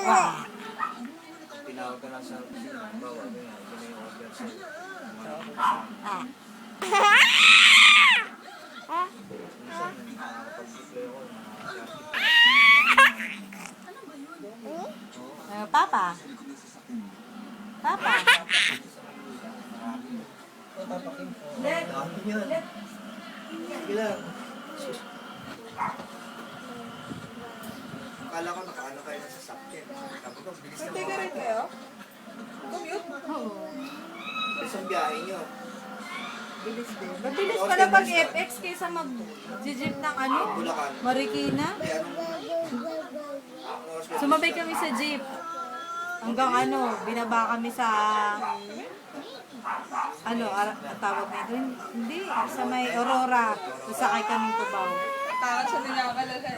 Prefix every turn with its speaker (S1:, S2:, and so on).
S1: Tinawag ka lang sa opisina. Bawa, ganyan. Ito na yung order sa'yo. Minsan, nakakapag-deploy ako ng
S2: Papa. Papa.
S1: Sige lang. Akala ko nakaano kayo sa sasakyan. Sabi ko, bilis na
S3: Teka rin kayo? Commute?
S2: Oo.
S1: Bilis ang biyahe nyo.
S3: Bilis din.
S2: Mabilis pala pag FX kaysa mag-jeep ng ano?
S1: Bulacan.
S2: Marikina.
S1: Kaya anong oras ba?
S2: Sumabay kami sa jeep. Hanggang ano, binaba kami sa ano, ang tawag nito? Hindi, sa may Aurora. Sasakay kaming Cubao.
S3: Tawag siya nila kalala.